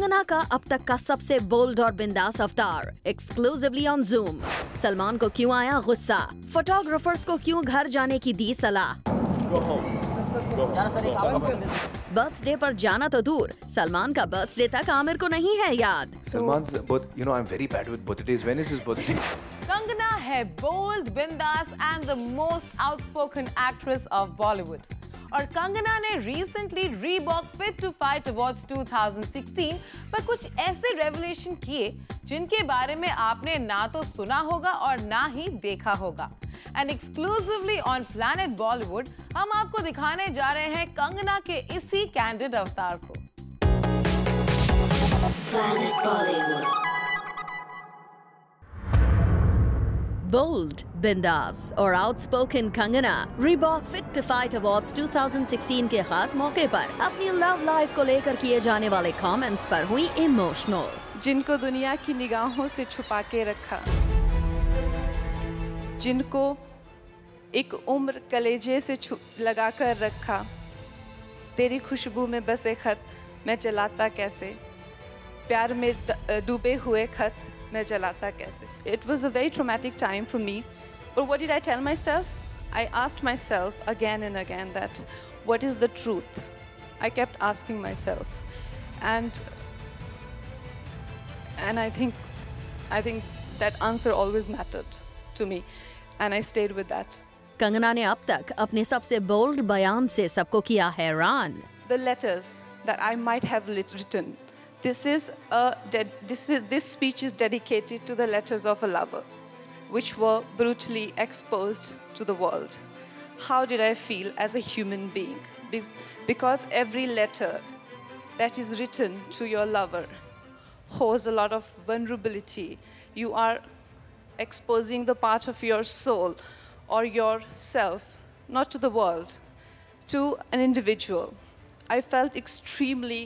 कंगना का अब तक का सबसे बोल्ड और बिंदास अवतार, एक्सक्लूसिवली ऑन जूम। सलमान को क्यों आया गुस्सा, फोटोग्राफर्स को क्यों घर जाने की दी सलाह। बर्थडे पर जाना तो दूर, सलमान का बर्थडे तक आमिर को नहीं है याद। Salman's birth, I'm very bad with birthdays. When is his birthday? Kangana है बोल्ड, बिंदास and the most outspoken actress of Bollywood. और कंगना ने recently Reebok fit to fight awards 2016 पर कुछ ऐसे रेवलेशन किए जिनके बारे में आपने ना तो सुना होगा और ना ही देखा होगा। And exclusively on planet Bollywood हम आपको दिखाने जा रहे हैं कंगना के इसी कैंडिड अवतार को। प्लैनेट बॉलीवुड। बोल्ड, बिंदास और outspoken Kangana Reebok fit to fight awards 2016 के खास मौके पर अपनी लव लाइफ को लेकर किए जाने वाले कमेंट्स पर हुई इमोशनल। जिनको दुनिया की निगाहों से छुपा के रखा, जिनको एक उम्र कलेजे से लगा कर रखा, तेरी खुशबू में बसे खत मैं जलाता कैसे, प्यार में डूबे हुए खत मैं जलाता कैसे। It was a very traumatic time for me. But what did I tell myself? I asked myself again and again that what is the truth? I kept asking myself, and I think that answer always mattered to me, and I stayed with that. Kangana ने अब तक अपने सबसे bold बयान से सबको किया हैरान। The letters that I might have written. This speech is dedicated to the letters of a lover, which were brutally exposed to the world. How did I feel as a human being? Because every letter that is written to your lover holds a lot of vulnerability. You are exposing the part of your soul or yourself, not to the world, to an individual. I felt extremely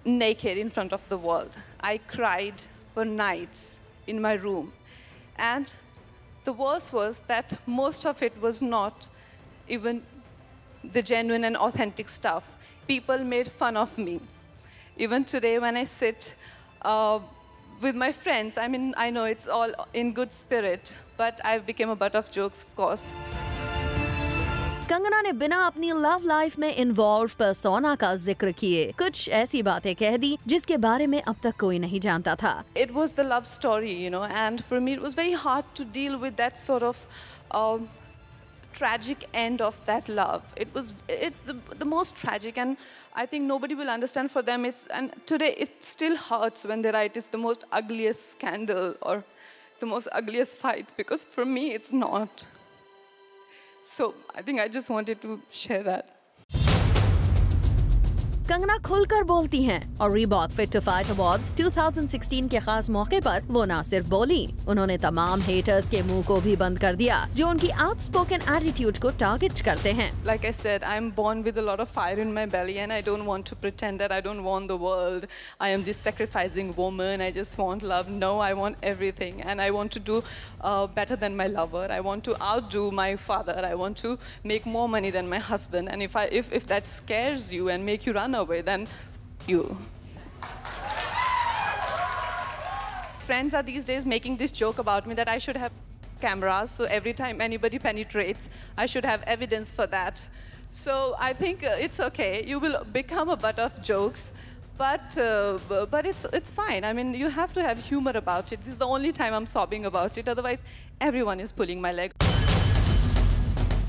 naked in front of the world. I cried for nights in my room. And the worst was that most of it was not even the genuine and authentic stuff. People made fun of me. Even today when I sit with my friends, I mean, I know it's all in good spirit, but I've become a butt of jokes, of course. Kangana ने बिना अपनी love life में involve persona का जिक्र किए कुछ ऐसी बातें कह दी जिसके बारे में अब तक कोई नहीं जानता था। It was the love story, and for me it was very hard to deal with that sort of tragic end of that love. It was the most tragic, and I think nobody will understand for them. And today it still hurts when they write it's the most ugliest scandal or the most ugliest fight, because for me it's not. So I think I just wanted to share that. Kangana खुलकर बोलती हैं और Reebok fit to fight awards 2016 के खास मौके पर वो ना सिर्फ बोली, उन्होंने तमाम हेटर्स के मुंह को भी बंद कर दिया जो उनकी आउटस्पोकन एटीट्यूड को टारगेट करते हैं। Like I said, I'm born with a lot of fire in my belly, and I don't want to pretend that I don't want the world. I am this sacrificing woman. I just want love. No, I want everything, and I want to do better than my lover. I want to outdo my father. I want to make more money than my husband. And if that scares you and make you run away, then you. Friends are these days making this joke about me that I should have cameras, so every time anybody penetrates, I should have evidence for that. So I think it's okay. You will become a butt of jokes, but it's fine. I mean, you have to have humor about it. This is the only time I'm sobbing about it. Otherwise, everyone is pulling my leg.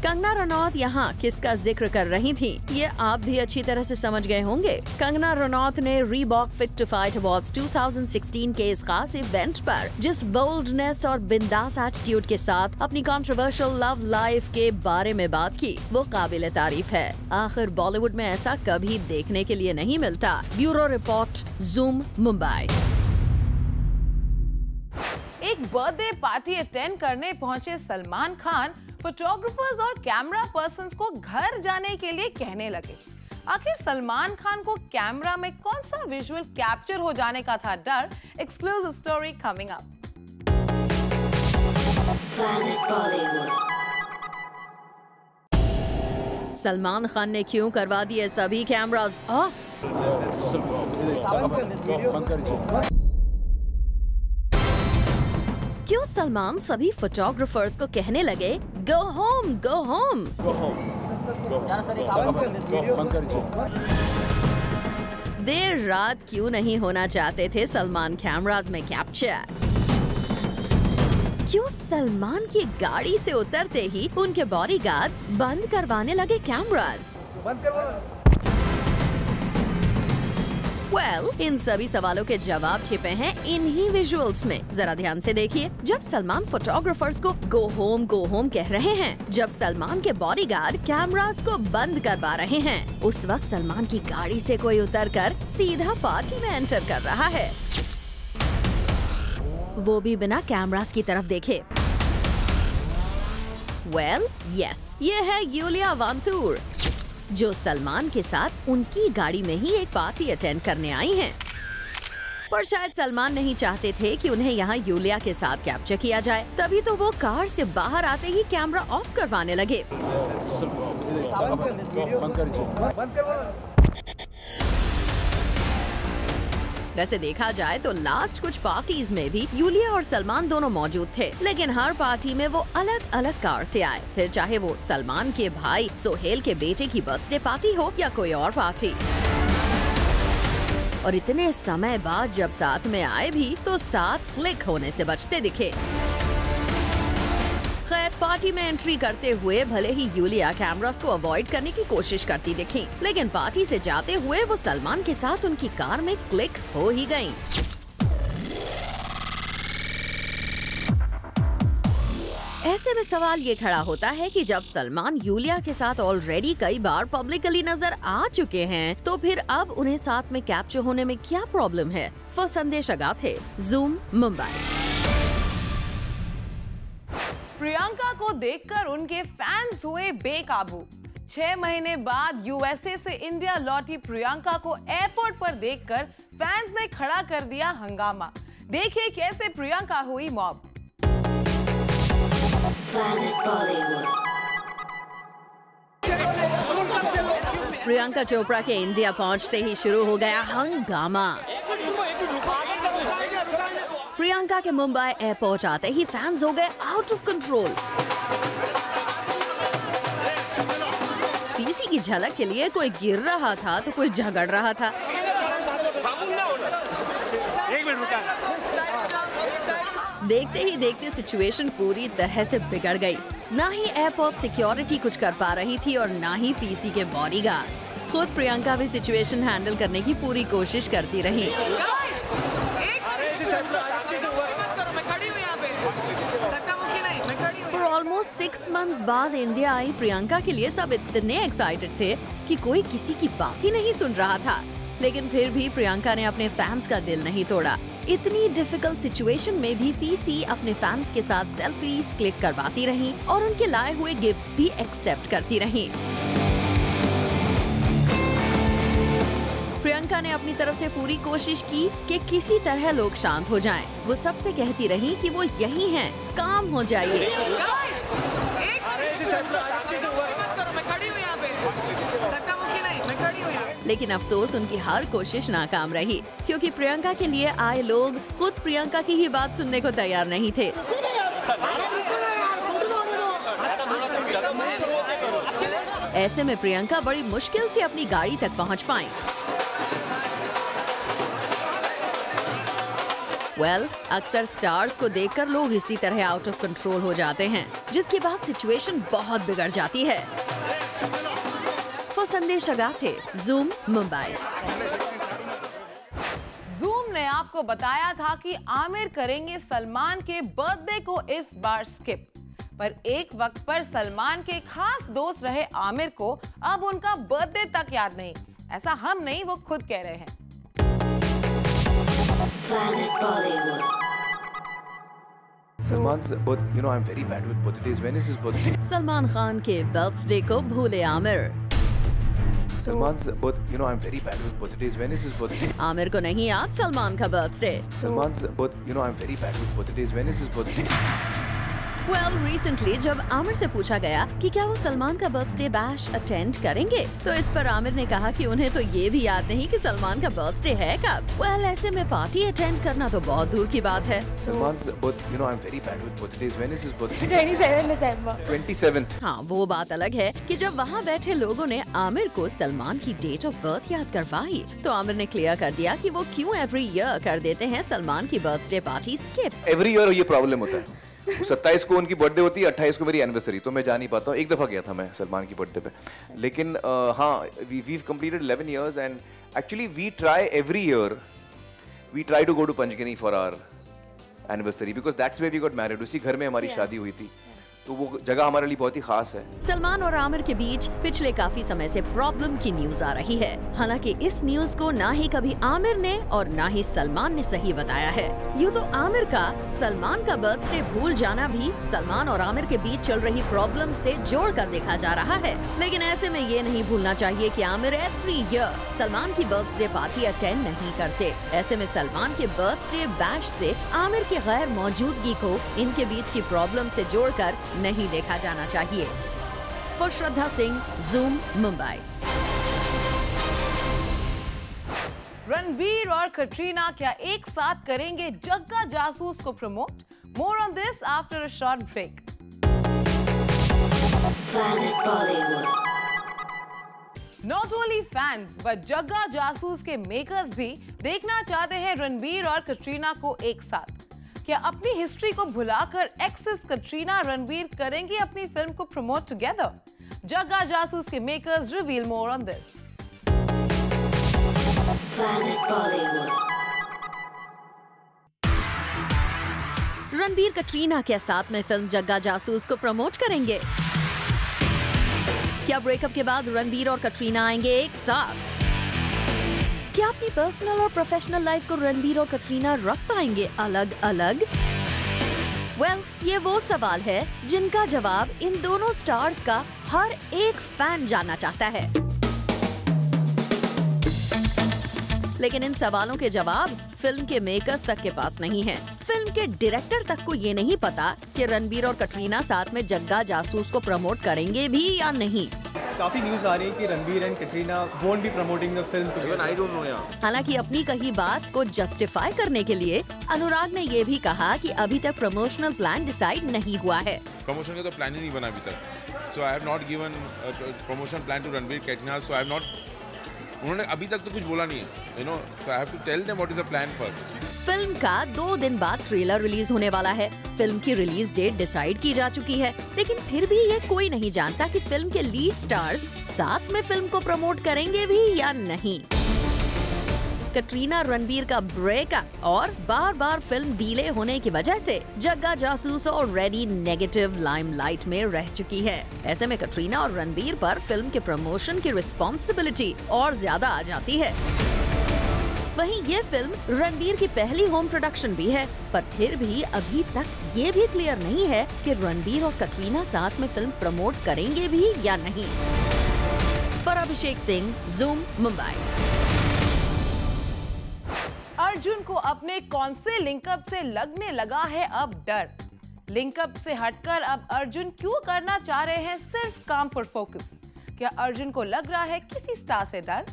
Kangana Ranaut यहाँ किसका जिक्र कर रही थी, ये आप भी अच्छी तरह से समझ गए होंगे। कंगना रनौत ने Reebok fit to fight awards 2016 के इस खास इवेंट पर जिस बोल्डनेस और बिंदास एटीट्यूड के साथ अपनी कंट्रोवर्शियल लव लाइफ के बारे में बात की, वो काबिल तारीफ है। आखिर बॉलीवुड में ऐसा कभी देखने के लिए नहीं मिलता। Bureau report, zoom, Mumbai. एक बर्थडे पार्टी अटेंड करने पहुंचे सलमान खान फोटोग्राफर्स और कैमरा पर्सन्स को घर जाने के लिए कहने लगे। आखिर सलमान खान को कैमरा में कौन सा विजुअल कैप्चर हो जाने का था डर? Exclusive story coming up. Planet Bollywood. Salman Khan ने क्यों करवा दिए सभी कैमरास ऑफ? क्यों सलमान सभी फोटोग्राफर्स को कहने लगे गो होम गो होम? देर रात क्यों नहीं होना चाहते थे सलमान कैमरास में कैप्चर? क्यों सलमान की गाड़ी से उतरते ही उनके बॉडीगार्ड्स बंद करवाने लगे कैमरास? इन सभी सवालों के जवाब छिपे हैं इन्हीं विजुअल्स में। जरा ध्यान से देखिए। जब सलमान फोटोग्राफर्स को गो होम कह रहे हैं, जब सलमान के बॉडीगार्ड कैमरास को बंद करवा रहे हैं, उस वक्त सलमान की गाड़ी से कोई उतरकर सीधा पार्टी में एंटर कर रहा है, वो भी बिना कैमरास की तरफ देखे। यस, ये है यूलिया वांतूर, जो सलमान के साथ उनकी गाड़ी में ही एक पार्टी अटेंड करने आई हैं। पर शायद सलमान नहीं चाहते थे कि उन्हें यहाँ यूलिया के साथ कैप्चर किया जाए, तभी तो वो कार से बाहर आते ही कैमरा ऑफ करवाने लगे। वैसे देखा जाए तो लास्ट कुछ पार्टीज में भी यूलिया और सलमान दोनों मौजूद थे, लेकिन हर पार्टी में वो अलग अलग कार से आए, फिर चाहे वो सलमान के भाई सोहेल के बेटे की बर्थडे पार्टी हो या कोई और पार्टी। और इतने समय बाद जब साथ में आए भी तो साथ क्लिक होने से बचते दिखे। खैर, पार्टी में एंट्री करते हुए भले ही यूलिया कैमरास को अवॉइड करने की कोशिश करती दिखी, लेकिन पार्टी से जाते हुए वो सलमान के साथ उनकी कार में क्लिक हो ही गईं। ऐसे में सवाल ये खड़ा होता है कि जब सलमान यूलिया के साथ ऑलरेडी कई बार पब्लिकली नजर आ चुके हैं, तो फिर अब उन्हें साथ में कैप्चर होने में क्या प्रॉब्लम है? वो संदेश अगाथे, ज़ूम, मुंबई। प्रियंका को देखकर उनके फैंस हुए बेकाबू। 6 महीने बाद यूएसए से इंडिया लौटी प्रियंका को एयरपोर्ट पर देखकर फैंस ने खड़ा कर दिया हंगामा। देखिए कैसे प्रियंका हुई मॉब। प्रियंका चोपड़ा के इंडिया पहुंचते ही शुरू हो गया हंगामा। प्रियंका के मुंबई एयरपोर्ट आते ही फैंस हो गए आउट ऑफ कंट्रोल। पीसी की झलक के लिए कोई गिर रहा था तो कोई झगड़ रहा था। देखते ही देखते सिचुएशन पूरी तरह से बिगड़ गई। ना ही एयरपोर्ट सिक्योरिटी कुछ कर पा रही थी और ना ही पीसी के बॉडीगार्ड्स। खुद प्रियंका भी सिचुएशन हैंडल करने की पूरी कोशिश करती रही। ऑलमोस्ट 6 मंथ्स बाद इंडिया आई प्रियंका के लिए सब इतने एक्साइटेड थे कि कोई किसी की बात ही नहीं सुन रहा था, लेकिन फिर भी प्रियंका ने अपने फैंस का दिल नहीं तोड़ा। इतनी डिफिकल्ट सिचुएशन में भी पीसी अपने फैंस के साथ सेल्फीज क्लिक करवाती रही और उनके लाए हुए गिफ्ट्स भी एक्सेप्ट करती रही। प्रियंका ने अपनी तरफ से पूरी कोशिश की कि किसी तरह लोग शांत हो जाएं। वो सबसे कहती रही कि वो यही हैं, काम हो जाइए। लेकिन अफसोस उनकी हर कोशिश नाकाम रही, क्योंकि प्रियंका के लिए आए लोग खुद प्रियंका की ही बात सुनने को तैयार नहीं थे। ऐसे में प्रियंका बड़ी मुश्किल से अपनी गाड़ी तक पहुंच पाई। अक्सर स्टार्स को देखकर लोग इसी तरह आउट ऑफ कंट्रोल हो जाते हैं, जिसके बाद सिचुएशन बहुत बिगड़ जाती है। वो संदेश अगाथे, ज़ूम, मुंबई। ज़ूम ने आपको बताया था कि आमिर करेंगे सलमान के बर्थडे को इस बार स्किप, पर एक वक्त पर सलमान के खास दोस्त रहे आमिर को अब उनका बर्थडे तक याद नहीं। ऐसा हम नहीं, वो खुद कह रहे हैं। सलमान खान के बर्थडे को भूले आमिर। आमिर को नहीं याद सलमान का बर्थडे। Well, recently जब आमिर से पूछा गया कि क्या वो सलमान का बर्थडे बैश अटेंड करेंगे, तो इस पर आमिर ने कहा कि उन्हें तो ये भी याद नहीं कि सलमान का बर्थडे है कब। Well, ऐसे में पार्टी अटेंड करना तो बहुत दूर की बात है। Salman's birth, you know, I'm very bad with birthdays. When is his birthday? 27 December. 27th. हाँ, वो बात अलग है कि जब वहाँ बैठे लोगों ने आमिर को सलमान की डेट ऑफ बर्थ याद करवाई, तो आमिर ने क्लियर कर दिया कि वो क्यों एवरी ईयर कर देते हैं सलमान की birthday party skip. Every year ये प्रॉब्लम होता है। 27 को उनकी बर्थडे होती है, 28 को मेरी एनिवर्सरी, तो मैं जा नहीं पाता हूँ। एक दफा गया था मैं सलमान की बर्थडे पे, लेकिन हाँ, we've completed 11 years and actually we try every year, we try to go to Panchgani for our anniversary because that's where we got married. उसी घर में हमारी शादी हुई थी, तो वो जगह हमारे लिए बहुत ही खास है। सलमान और आमिर के बीच पिछले काफी समय से प्रॉब्लम की न्यूज आ रही है। हालांकि इस न्यूज को ना ही कभी आमिर ने और ना ही सलमान ने सही बताया है। यूँ तो आमिर का सलमान का बर्थडे भूल जाना भी सलमान और आमिर के बीच चल रही प्रॉब्लम से जोड़कर देखा जा रहा है, लेकिन ऐसे में ये नहीं भूलना चाहिए कि आमिर एवरी ईयर सलमान की बर्थडे पार्टी अटेंड नहीं करते। ऐसे में सलमान के बर्थडे बैश से आमिर की गैर मौजूदगी को इनके बीच की प्रॉब्लम से जोड़कर नहीं देखा जाना चाहिए। For Shraddha Singh, Zoom, Mumbai. रणबीर और कटरीना क्या एक साथ करेंगे जग्गा जासूस को promote? More on this after a short break. Not only fans, but Jagga Jasoos के मेकर्स भी देखना चाहते हैं रणबीर और कटरीना को एक साथ। क्या अपनी हिस्ट्री को भुलाकर एक्सेस कटरीना रणबीर करेंगे अपनी फिल्म को प्रमोट टुगेदर? जग्गा जासूस के makers reveal more on this. Ranbir Katrina के साथ में फिल्म जग्गा जासूस को प्रमोट करेंगे। क्या ब्रेकअप के बाद रणबीर और कटरीना आएंगे एक साथ? क्या अपनी पर्सनल और प्रोफेशनल लाइफ को रणबीर और कटरीना रख पाएंगे अलग अलग? वेल, ये वो सवाल है जिनका जवाब इन दोनों स्टार्स का हर एक फैन जानना चाहता है। लेकिन इन सवालों के जवाब फिल्म के मेकर्स तक के पास नहीं है। फिल्म के डायरेक्टर तक को ये नहीं पता कि रणबीर और कटरीना साथ में जग्गा जासूस को प्रमोट करेंगे भी या नहीं। काफी न्यूज आ रही है कि Ranbir and Katrina won't be promoting the film. Even I don't know यार। हालांकि अपनी कही बात को जस्टिफाई करने के लिए अनुराग ने ये भी कहा कि अभी तक प्रमोशनल प्लान डिसाइड नहीं हुआ है। प्रमोशन का तो प्लान ही नहीं बना अभी तक। So I have not given promotion plan to Ranbir Katrina. So I have not, उन्होंने अभी तक तो कुछ बोला नहीं है, you know, so I have to tell them what is the plan first. Film का 2 दिन बाद ट्रेलर रिलीज होने वाला है। फिल्म की रिलीज डेट डिसाइड की जा चुकी है, लेकिन फिर भी ये कोई नहीं जानता कि फिल्म के लीड स्टार्स साथ में फिल्म को प्रमोट करेंगे भी या नहीं। कटरीना रणबीर का ब्रेकअप और बार-बार फिल्म डिले होने की वजह से जग्गा जासूस ऑलरेडी नेगेटिव लाइमलाइट में रह चुकी है। ऐसे में कटरीना और रणबीर पर फिल्म के प्रमोशन की रिस्पॉन्सिबिलिटी और ज्यादा आ जाती है। वहीं ये फिल्म रणबीर की पहली होम प्रोडक्शन भी है, पर फिर भी अभी तक ये भी क्लियर नहीं है कि रणबीर और कटरीना साथ में फिल्म प्रमोट करेंगे भी या नहीं। पर अभिषेक सिंह, ज़ूम, मुंबई। अर्जुन को अपने कौन से लिंकअप से लगने लगा है अब डर? लिंकअप से हटकर अब अर्जुन क्यों करना चाह रहे हैं सिर्फ काम पर फोकस? क्या अर्जुन को लग रहा है किसी स्टार से डर?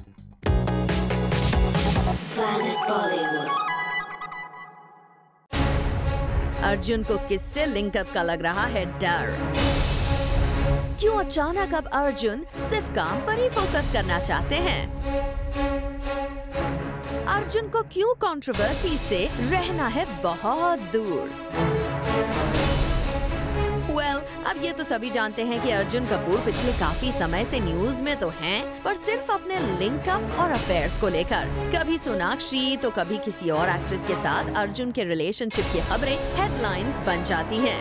अर्जुन को किससे लिंकअप का लग रहा है डर? क्यों अचानक अब अर्जुन सिर्फ काम पर ही फोकस करना चाहते हैं? अर्जुन को क्यों कंट्रोवर्सी से रहना है बहुत दूर? अब ये तो सभी जानते हैं कि अर्जुन कपूर पिछले काफी समय से न्यूज में तो हैं, पर सिर्फ अपने लिंकअप और अफेयर्स को लेकर। कभी सोनाक्षी तो कभी किसी और एक्ट्रेस के साथ अर्जुन के रिलेशनशिप की खबरें हेडलाइंस बन जाती हैं।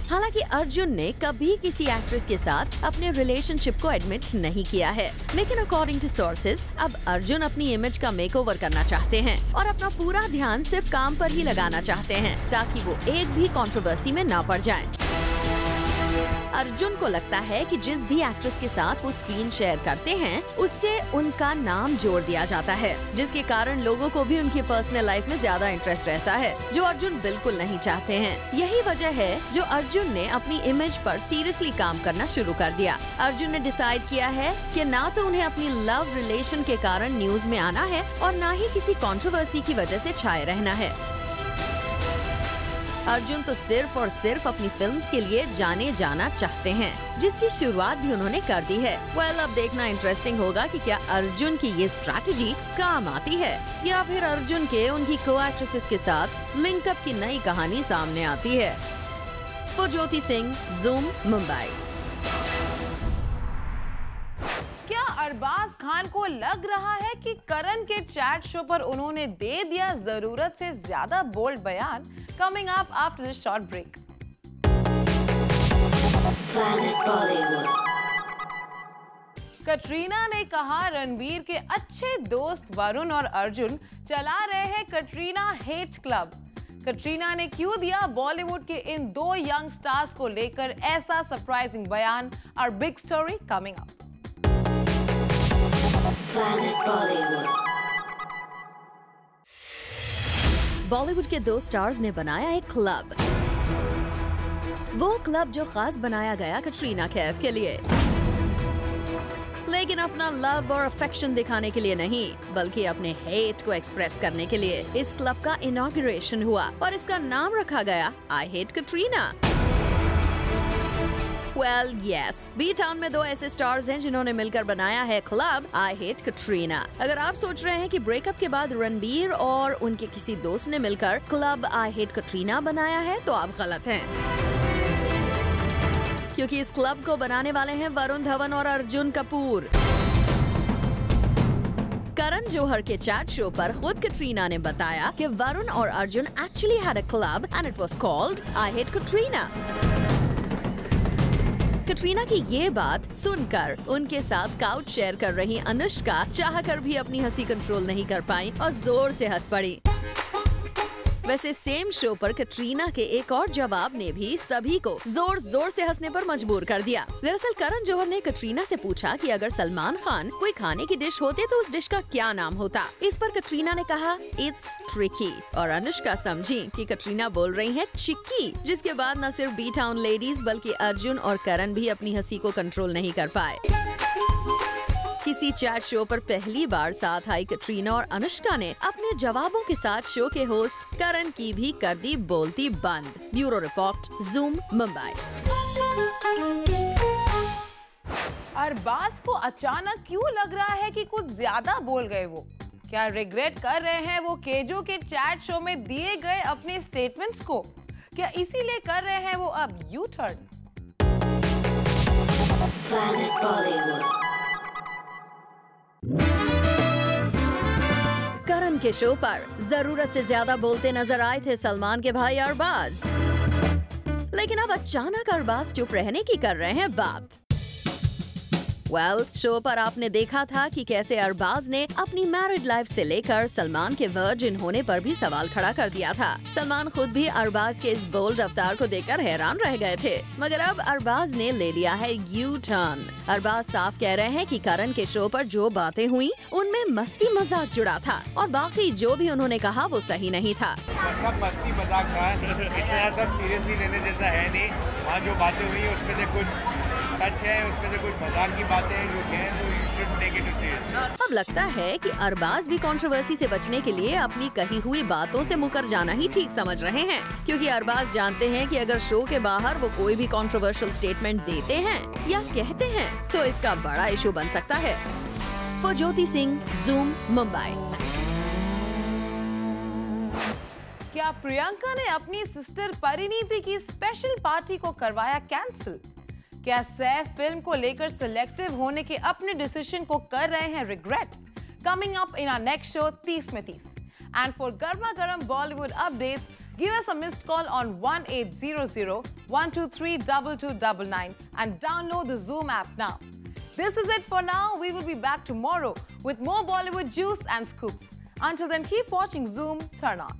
हालांकि अर्जुन ने कभी किसी एक्ट्रेस के साथ अपने रिलेशनशिप को एडमिट नहीं किया है, लेकिन अकॉर्डिंग टू सोर्सेज अब अर्जुन अपनी इमेज का मेकओवर करना चाहते हैं और अपना पूरा ध्यान सिर्फ काम पर ही लगाना चाहते हैं ताकि वो एक भी कंट्रोवर्सी में ना पड़ जाएं। अर्जुन को लगता है कि जिस भी एक्ट्रेस के साथ वो स्क्रीन शेयर करते हैं उससे उनका नाम जोड़ दिया जाता है, जिसके कारण लोगों को भी उनकी पर्सनल लाइफ में ज्यादा इंटरेस्ट रहता है, जो अर्जुन बिल्कुल नहीं चाहते हैं। यही वजह है जो अर्जुन ने अपनी इमेज पर सीरियसली काम करना शुरू कर दिया। अर्जुन ने डिसाइड किया है कि ना तो उन्हें अपनी लव रिलेशन के कारण न्यूज में आना है और ना ही किसी कंट्रोवर्सी की वजह से छाए रहना है। अर्जुन तो सिर्फ और सिर्फ अपनी फिल्म्स के लिए जाने जाना चाहते हैं, जिसकी शुरुआत भी उन्होंने कर दी है। अब देखना इंटरेस्टिंग होगा कि क्या अर्जुन की ये स्ट्रैटेजी काम आती है या फिर अर्जुन के उनकी को एक्ट्रेसेस के साथ लिंकअप की नई कहानी सामने आती है। ज्योति सिंह, ज़ूम, मुंबई। क्या अरबाज खान को लग रहा है कि करण के चैट शो पर उन्होंने दे दिया जरूरत से ज्यादा बोल्ड बयान? Coming up after this short break. Planet Bollywood. Katrina ने कहा रणबीर के अच्छे दोस्त वरुण और अर्जुन चला रहे हैं कटरीना हेट क्लब। कटरीना ने क्यों दिया बॉलीवुड के इन दो यंग स्टार्स को लेकर ऐसा सरप्राइजिंग बयान? Our big story coming up. Planet Bollywood. Bollywood के दो स्टार्स ने बनाया एक क्लब। वो क्लब जो खास बनाया गया कटरीना कैफ के लिए, लेकिन अपना लव और अफेक्शन दिखाने के लिए नहीं, बल्कि अपने हेट को एक्सप्रेस करने के लिए इस क्लब का इनॉग्रेशन हुआ और इसका नाम रखा गया I hate Katrina. yes, B-Town में दो ऐसे स्टार्स हैं जिन्होंने मिलकर बनाया है क्लब आई हेट कटरीना। अगर आप सोच रहे हैं कि ब्रेकअप के बाद रणबीर और उनके किसी दोस्त ने मिलकर क्लब आई हेट कटरीना बनाया है तो आप गलत हैं, क्योंकि इस क्लब को बनाने वाले हैं वरुण धवन और अर्जुन कपूर। करण जौहर के चैट शो पर खुद कटरीना ने बताया कि वरुण और Arjun actually had a club and it was called I hate Katrina. Katrina की ये बात सुनकर उनके साथ काउच शेयर कर रही अनुष्का चाहकर भी अपनी हंसी कंट्रोल नहीं कर पाई और जोर से हंस पड़ी। वैसे सेम शो पर कटरीना के एक और जवाब ने भी सभी को जोर जोर से हंसने पर मजबूर कर दिया। दरअसल करण जौहर ने कटरीना से पूछा कि अगर सलमान खान कोई खाने की डिश होते तो उस डिश का क्या नाम होता। इस पर कटरीना ने कहा इट्स ट्रिकी और अनुष्का समझी कि कटरीना बोल रही है चिक्की, जिसके बाद न सिर्फ B-Town लेडीज बल्कि अर्जुन और करण भी अपनी हंसी को कंट्रोल नहीं कर पाए। किसी चैट शो पर पहली बार साथ आई कटरीना और अनुष्का ने अपने जवाबों के साथ शो के होस्ट करण की भी कर दी बोलती बंद। Bureau report, Zoom, Mumbai. Arbaaz को अचानक क्यों लग रहा है कि कुछ ज्यादा बोल गए वो? क्या रिग्रेट कर रहे हैं वो केजो के चैट शो में दिए गए अपने स्टेटमेंट्स को? क्या इसीलिए कर रहे हैं वो अब यू टर्न? Planet Bollywood. करण के शो पर जरूरत से ज्यादा बोलते नजर आए थे सलमान के भाई अरबाज, लेकिन अब अचानक अरबाज चुप रहने की कर रहे हैं बात। शो पर आपने देखा था कि कैसे अरबाज ने अपनी मैरिड लाइफ से लेकर सलमान के वर्जिन होने पर भी सवाल खड़ा कर दिया था। सलमान खुद भी अरबाज के इस बोल्ड अवतार को देखकर हैरान रह गए थे, मगर अब अरबाज ने ले लिया है यू टर्न। अरबाज साफ कह रहे हैं कि करण के शो पर जो बातें हुई उनमें मस्ती मजाक जुड़ा था और बाकी जो भी उन्होंने कहा वो सही नहीं था। सब मस्ती मजाक था, इतना सब सीरियसली लेने जैसा है नहीं। वहाँ जो बातें हुई उसमें से कुछ सच है, उसमें से कुछ मजाक की बातें हैं जो हैं, तो you should take it seriously। अब लगता है कि अरबाज भी कंट्रोवर्सी से बचने के लिए अपनी कही हुई बातों से मुकर जाना ही ठीक समझ रहे हैं, क्योंकि अरबाज जानते हैं कि अगर शो के बाहर वो कोई भी कंट्रोवर्शियल स्टेटमेंट देते हैं या कहते हैं तो इसका बड़ा इशू बन सकता है। ज्योति सिंह, ज़ूम, मुंबई। क्या प्रियंका ने अपनी सिस्टर परिणीति की स्पेशल पार्टी को करवाया कैंसिल? क्या सैफ फिल्म को लेकर सिलेक्टिव होने के अपने डिसीजन को कर रहे हैं regret? Coming up in our next show 30 में 30। एंड फॉर गर्मा गर्म Bollywood updates, give us a missed call on 1800-123-2299 and download the Zoom app now. This is it for now. We will be back tomorrow with more Bollywood juice and scoops. Until then, keep watching Zoom. Turn on.